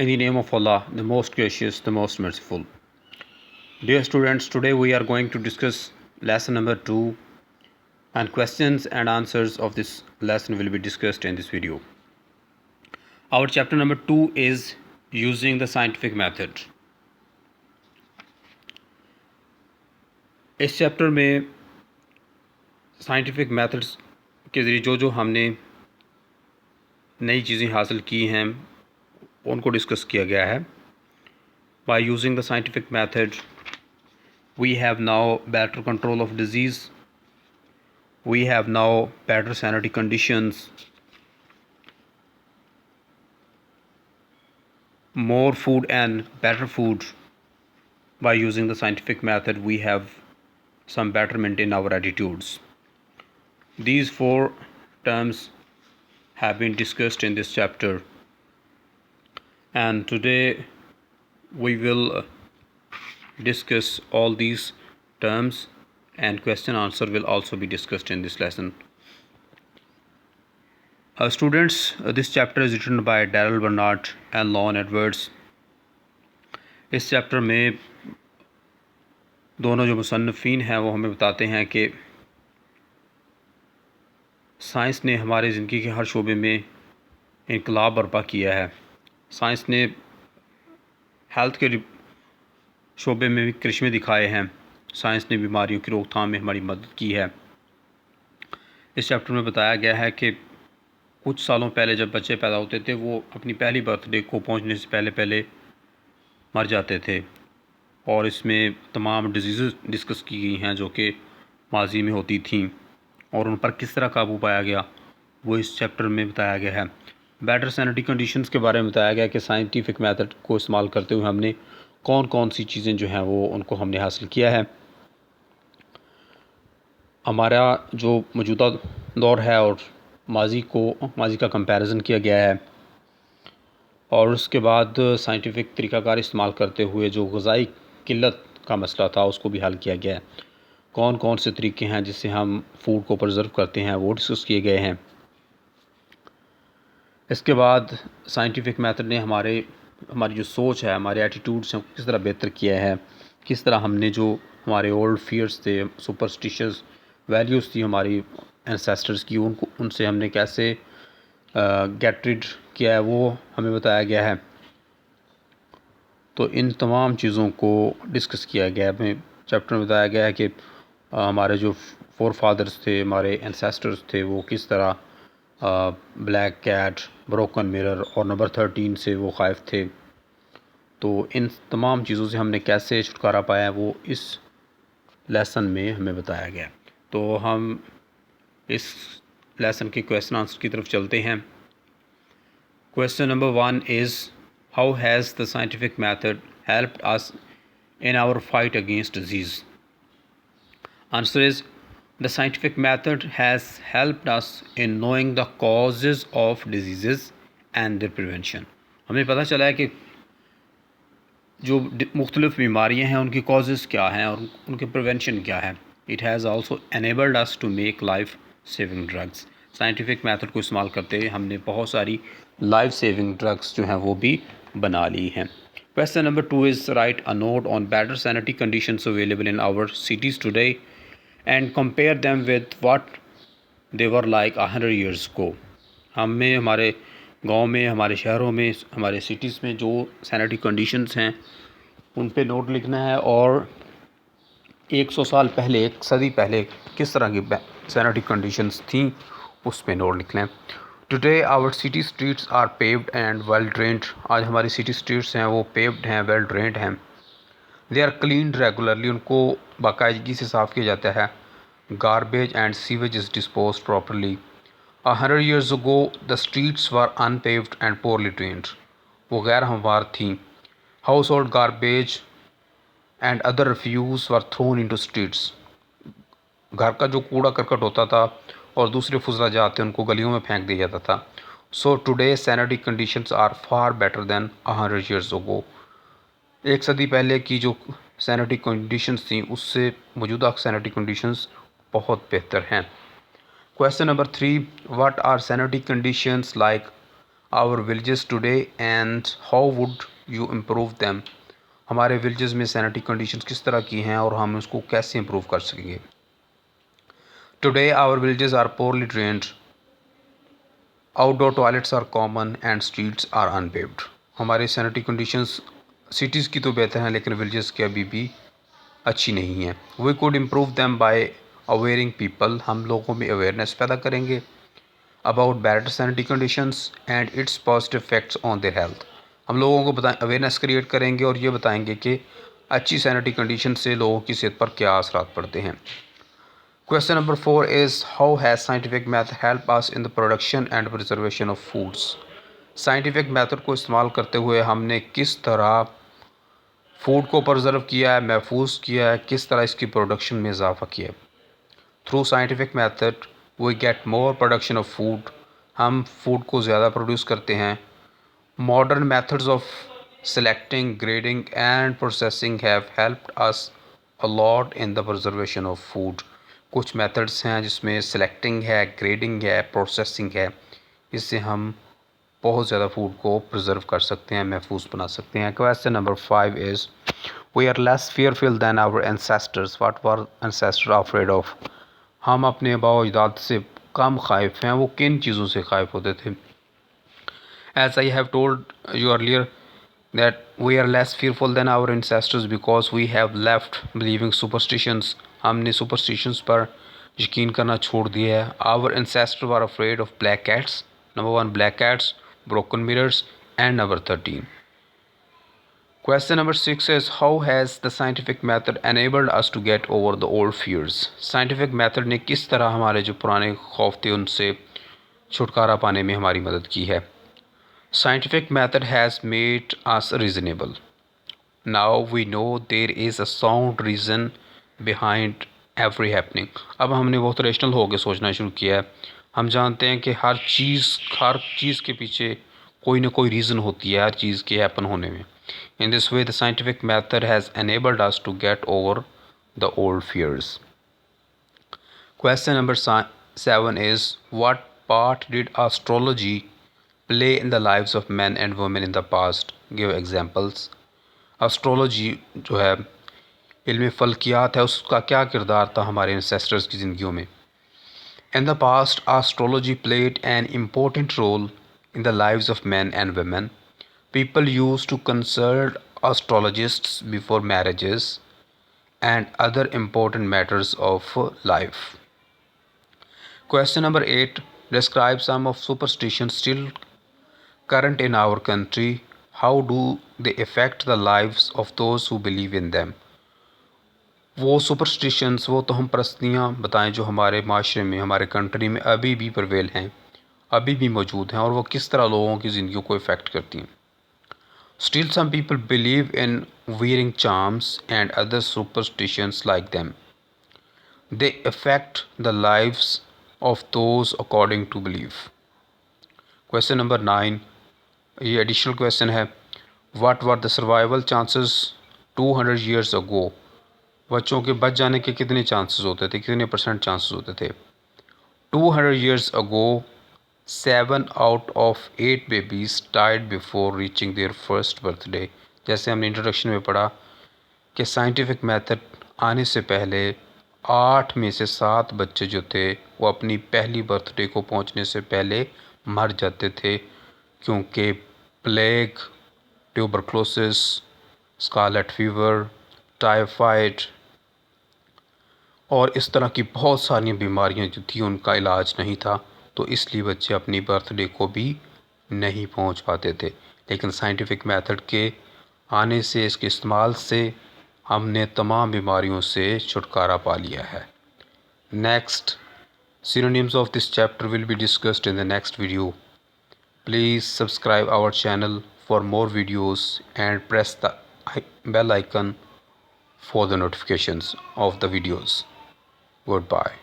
In the name of Allah, the most gracious, the most merciful. Dear students, today we are going to discuss lesson number 2, and questions and answers of this lesson will be discussed in this video. Our chapter number 2 is using the scientific method. इस chapter में scientific methods के ज़रिए जो हमने नई चीज़ें हासिल की हैं उनको डिस्कस किया गया है. By using the scientific method, we have now better control of disease, we have now better sanitary conditions, more food and better food. By using the scientific method, we have some betterment in our attitudes. These 4 terms have been discussed in this chapter, and today we will discuss all these terms, and question answer will also be discussed in this lesson. Students, this chapter is written by Daryl Bernard and Lon Edwards. इस chapter में दोनों जो मुसन्निफ़ीन हैं वो हमें बताते हैं कि साइंस ने हमारे ज़िंदगी के हर शोबे में इनकलाब बर्पा किया है. साइंस ने हेल्थ के शोबे में भी करिश्मे दिखाए हैं. साइंस ने बीमारियों की रोकथाम में हमारी मदद की है. इस चैप्टर में बताया गया है कि कुछ सालों पहले जब बच्चे पैदा होते थे वो अपनी पहली बर्थडे को पहुंचने से पहले मर जाते थे, और इसमें तमाम डिजीज़ डिस्कस की गई हैं जो कि माजी में होती थीं और उन पर किस तरह काबू पाया गया वो इस चैप्टर में बताया गया है. बेटर सैनिटरी कंडीशंस के बारे में बताया गया कि साइंटिफिक मेथड को इस्तेमाल करते हुए हमने कौन कौन सी चीज़ें जो हैं वो उनको हमने हासिल किया है. हमारा जो मौजूदा दौर है और माजी का कंपैरिजन किया गया है, और उसके बाद साइंटिफिक तरीक़ाकार इस्तेमाल करते हुए जो ग़िज़ाई किल्लत का मसला था उसको भी हल किया गया है. कौन कौन से तरीके हैं जिससे हम फूड को प्रिजर्व करते हैं वो डिस्कस किए गए हैं. इसके बाद साइंटिफिक मेथड ने हमारी जो सोच है, हमारे एटीट्यूड्स हैं किस तरह बेहतर किया है. किस तरह हमने जो हमारे ओल्ड फियर्स थे, सुपरस्टिशियस वैल्यूज़ थी हमारी एंसेस्टर्स की, उनसे हमने कैसे गेट रिड किया है वो हमें बताया गया है. तो इन तमाम चीज़ों को डिस्कस किया गया है. हमें चैप्टर में बताया गया है कि हमारे जो फोर फादर्स थे, हमारे एंसेस्टर्स थे, वो किस तरह ब्लैक कैट, ब्रोकन मिरर और नंबर 13 से वो ख़ाइफ थे. तो इन तमाम चीज़ों से हमने कैसे छुटकारा पाया है वो इस लेसन में हमें बताया गया. तो हम इस लेसन के क्वेश्चन आंसर की तरफ चलते हैं. Question number 1 is, how has the scientific method helped us in our fight against disease? Answer is, the scientific method has helped us in knowing the causes of diseases and their prevention. हमें पता चला है कि जो मुख्तलिफ बीमारियां हैं उनकी causes क्या हैं और उनके prevention क्या है. It has also enabled us to make life saving drugs. Scientific method को इस्तेमाल करते हुए हमने बहुत सारी लाइफ सेविंग ड्रग्स जो हैं वो भी बना ली हैं. Question number 2 is, write a note on better sanitary conditions available in our cities today and compare them with what they were like 100 years ago. हमें हमारे गांव में, हमारे शहरों में, हमारे सिटीज़ में जो सैनिटरी कंडीशंस हैं उन पे नोट लिखना है, और 100 साल पहले, 1 सदी पहले किस तरह की सैनिटरी कंडीशंस थी उस पे नोट लिखना है. Today our city streets are paved and well drained. आज हमारी सिटी स्ट्रीट्स हैं वो पेव्ड हैं, वेल ड्रेन्ड हैं. They are cleaned regularly. उनको बाकायदगी से साफ़ किया जाता है. Garbage and sewage is dispose properly. 100 years ago the streets were unpaved and poorly drained. वो गैर हमवार थी. Household garbage and other refuse were thrown into streets. घर का जो कूड़ा करकट होता था और दूसरे फुजला जाते उनको गलियों में फेंक दिया जाता था. So today sanitary conditions are far better than 100 years ago. 1 सदी पहले की जो सैनिटरी कंडीशंस थी उससे मौजूदा सैनिटरी कंडीशंस बहुत बेहतर हैं. Question number 3, what are sanitary conditions like our villages today and how would you improve them. हमारे विलेजेस में सैनिटरी कंडीशंस किस तरह की हैं और हम उसको कैसे इम्प्रूव कर सकेंगे। Today our villages are poorly drained, outdoor toilets are common and streets are unpaved. हमारे सैनिटरी कंडीशंस सिटीज़ की तो बेहतर हैं लेकिन विलेजेस की अभी भी अच्छी नहीं हैं। We could improve them by awaring people. हम लोगों में अवेयरनेस पैदा करेंगे about better sanitary conditions and its positive effects on their health. हम लोगों को बताएं, अवेयरनेस क्रिएट करेंगे और ये बताएंगे कि अच्छी सैनिटरी कंडीशन से लोगों की सेहत पर क्या असरात पड़ते हैं। Question number 4 is how has scientific method help us in the production and preservation of foods। Scientific method को इस्तेमाल करते हुए हमने किस तरह फूड को प्रिजर्व किया है, महफूज किया है, किस तरह इसकी प्रोडक्शन में इजाफा किया है। Through scientific method we get more production of food. हम फूड को ज़्यादा प्रोड्यूस करते हैं। Modern methods of selecting, grading and processing have helped us a lot in the preservation of food. कुछ मेथड्स हैं जिसमें सेलेक्टिंग है, ग्रेडिंग है, प्रोसेसिंग है। इससे हम बहुत ज़्यादा फूड को प्रिजर्व कर सकते हैं, महफूज बना सकते हैं। Question number 5 is we are less fearful than our ancestors। What were ancestors afraid of। हम अपने आबाओ अजदाद से कम खाइफ हैं, वो किन चीज़ों से खाइफ होते थे। As I have told you earlier that we are less fearful than our ancestors because we have left believing superstitions। हमने superstitions पर यकीन करना छोड़ दिया है। Our ancestors were afraid of black cats। Number 1 black cats, broken mirrors and number 13। Question number 6 is how has the scientific method enabled us to get over the old fears। Scientific method ने किस तरह हमारे जो पुराने खौफ थे उनसे छुटकारा पाने में हमारी मदद की है। Scientific method has made us reasonable। Now we know there is a sound reason behind every happening। अब हमने बहुत रेशनल होकर सोचना शुरू किया है। हम जानते हैं कि हर चीज़ के पीछे कोई ना कोई रीज़न होती है हर चीज़ के हैपन होने में। In this way the scientific method has enabled us to get over the old fears। Question number 7 is what part did astrology play in the lives of men and women in the past। Give examples। Astrology जो है इल्म फ़ल्कियात है, उसका क्या किरदार था हमारे ancestors की ज़िंदगियों में। In the past astrology played an important role in the lives of men and women। People used to consult astrologists before marriages and other important matters of life। Question number 8 describe some of superstitions still current in our country। How do they affect the lives of those who believe in them। वो superstitions, वो तोहम परस्तियाँ बताएं जो हमारे माशरे में, हमारे country में अभी भी प्रवेल हैं, अभी भी मौजूद हैं और वो किस तरह लोगों की ज़िंदगी को इफ़ेक्ट करती हैं। Still some people believe in wearing charms and other superstitions like them। They affect the lives of those according to belief। Question number 9 ये एडिशनल क्वेश्चन है। What were the survival chances 200 years ago। बच्चों के बच जाने के कितने chances होते थे, कितने % चांसेस होते थे। 200 years ago 7 out of 8 babies died before reaching their first birthday। जैसे हमने इंट्रोडक्शन में पढ़ा कि साइंटिफिक मेथड आने से पहले 8 में से 7 बच्चे जो थे वो अपनी पहली बर्थडे को पहुंचने से पहले मर जाते थे, क्योंकि plague, tuberculosis, scarlet fever, typhoid और इस तरह की बहुत सारी बीमारियां जो थी उनका इलाज नहीं था, तो इसलिए बच्चे अपनी बर्थडे को भी नहीं पहुंच पाते थे। लेकिन साइंटिफिक मेथड के आने से, इसके इस्तेमाल से हमने तमाम बीमारियों से छुटकारा पा लिया है। Next synonyms of this chapter will be discussed in the next video। Please subscribe our channel for more videos and press the bell icon for the notifications of the videos। Goodbye।